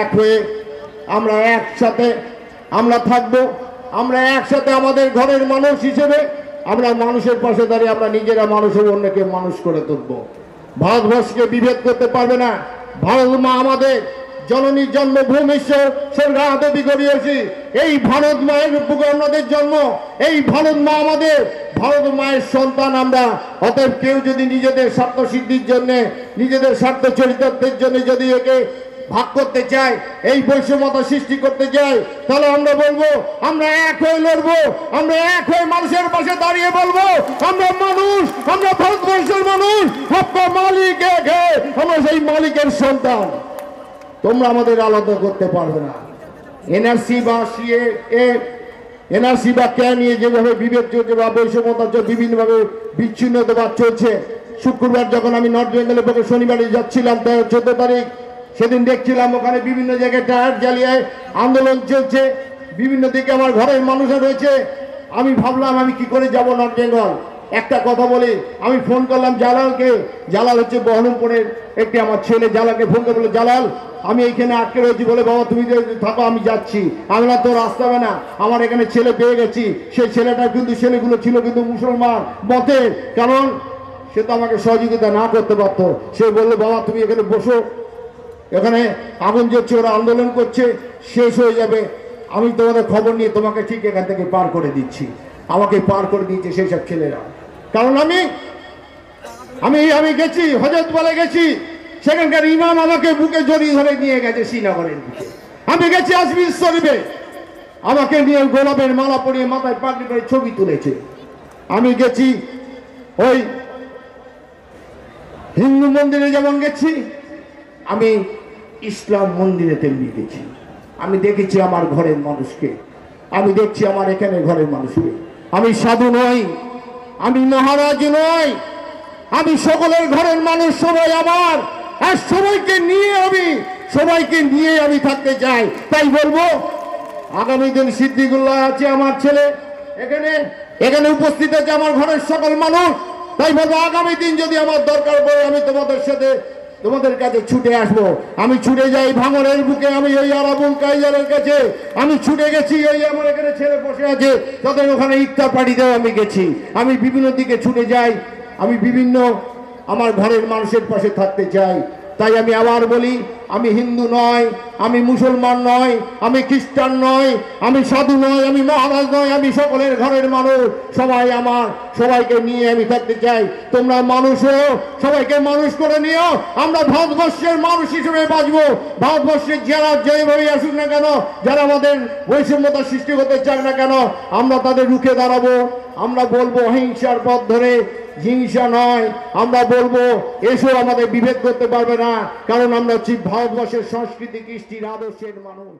এক হয়ে আমরা একসাথে আমরা থাকবো। আমরা একসাথে আমাদের ঘরের মানুষ হিসেবে আমরা মানুষের পাশে দাঁড়িয়ে আমরা নিজেরা মানুষের অন্যকে মানুষ করে তুলবো। ভারতবর্ষকে বিভেদ করতে পারবে না। ভারত মা আমাদের জননী, জন্মভূমি স্বর্গাদপি করিয়েছি। এই ভারত মায়ের বুকে আমাদের জন্ম, এই ভারত মা আমাদের, ভারত মায়ের সন্তান আমরা। অতএব কেউ যদি নিজেদের স্বার্থ সিদ্ধির জন্য, নিজেদের স্বার্থ চরিতার্থের জন্য যদি একে ভাগ করতে চায়, এই বৈষম্যতা সৃষ্টি করতে চায়, তাহলে আমরা বলবো আমরা এক হয়ে লড়বো। আমরা এক হয়ে মানুষের পাশে দাঁড়িয়ে বলবো আমরা মানুষ, আমরা ভারতবর্ষের মানুষ, আপনার মালিক এক, আমরা সেই মালিকের সন্তান। তোমরা আমাদের আলাদা করতে পারবে না। এনআরসি বা সিএএ, এনআরসি বা কে নিয়ে যেভাবে বিভেদ চলছে বা বৈষম্যতা বিভিন্নভাবে বিচ্ছিন্নতাবাদ চলছে। শুক্রবার যখন আমি নর্থ বেঙ্গলের পক্ষে শনিবারে যাচ্ছিলাম 14 তারিখ, সেদিন দেখছিলাম ওখানে বিভিন্ন জায়গায় টায়ার জ্বালিয়ে আন্দোলন চলছে, বিভিন্ন দিকে আমার ঘরের মানুষরা রয়েছে। আমি ভাবলাম আমি কি করে যাব নর্থ বেঙ্গল। একটা কথা বলি, আমি ফোন করলাম জালালকে। জালাল হচ্ছে বহরমপুরের একটি আমার ছেলে। জালালকে ফোন করে বলে, জালাল আমি এইখানে আটকে রয়েছি। বলে, বাবা তুমি থাকো, আমি যাচ্ছি। আমি না, তোর আসতে হবে না, আমার এখানে ছেলে পেয়ে গেছি। সেই ছেলেটা কিন্তু, ছেলেগুলো ছিল কিন্তু মুসলমান মতের, কারণ সে তো আমাকে সহযোগিতা না করতে পারতো। সে বললো, বাবা তুমি এখানে বসো, এখানে আগুন জ্বলছে, ওরা আন্দোলন করছে, শেষ হয়ে যাবে, আমি তোমাদের খবর নিয়ে তোমাকে ঠিক এখান থেকে পার করে দিচ্ছি। আমাকে পার করে দিয়েছে সেই সব ছেলেরা। কারণ আমি আমি আমি গেছি হযরতবালে গেছি, সেখানকার ইমাম আমাকে বুকে জড়িয়ে ধরে নিয়ে গেছে শ্রীনগরের দিকে। আমি গেছি আজমির শরীফে, আমাকে নিয়ে গোলাপের মালা পরিয়ে মাথায় পাগড়ি করে ছবি তুলেছে। আমি গেছি ওই হিন্দু মন্দিরে যেমন গেছি, আমি ইসলাম মন্দিরে তেমনি গেছি। আমি দেখেছি আমার ঘরের মানুষকে, আমি দেখছি আমার এখানে ঘরের মানুষকে। আমি সাধু নই, আমি মহারাজ নই, আমি সকলের ঘরের মানুষ, সবাই আমার। আর সবাইকে নিয়ে আমি থাকতে চাই। তাই বলবো আগামী দিন সিদ্দিকুল্লাহ আছে আমার ছেলে, এখানে উপস্থিত আছে আমার ঘরের সকল মানুষ। তাই বলবো আগামী দিন যদি আমার দরকার পড়ে আমি তোমাদের সাথে, তোমাদের কাছে ছুটে আসবো। আমি ছুটে যাই ভাঙড়ের বুকে, আমি ওই আরাবুল কাইজারের কাছে আমি ছুটে গেছি। ওই আমার এখানে ছেলে বসে আছে, তাদের ওখানে ইফতার পার্টি দেওয়া আমি গেছি। আমি বিভিন্ন দিকে ছুটে যাই, আমি বিভিন্ন আমার ঘরের মানুষের পাশে থাকতে চাই। তাই আমি আবার বলি, আমি হিন্দু নয়, আমি মুসলমান নয়, আমি খ্রিস্টান নয়, আমি সাধু নয়, আমি মহারাজ নয়, আমি সকলের ঘরের মানুষ। সবাই আমার, সবাইকে নিয়ে আমি থাকতে চাই। তোমরা মানুষ হও, সবাইকে মানুষ করে নিও। আমরা ভারতবর্ষের মানুষ হিসেবে বাঁচবো। ভারতবর্ষের যারা যেভাবে আসুক না কেন, যারা আমাদের বৈষম্যতা সৃষ্টি করতে চায় না কেন, আমরা তাদের রুখে দাঁড়াবো। আমরা বলবো অহিংসার পথ ধরে, হিংসা নয়। আমরা বলবো এসব আমাদের বিভেদ করতে পারবে না, কারণ আমরা হচ্ছি ভারতবর্ষের সংস্কৃতি কৃষ্টির আদর্শের মানুষ।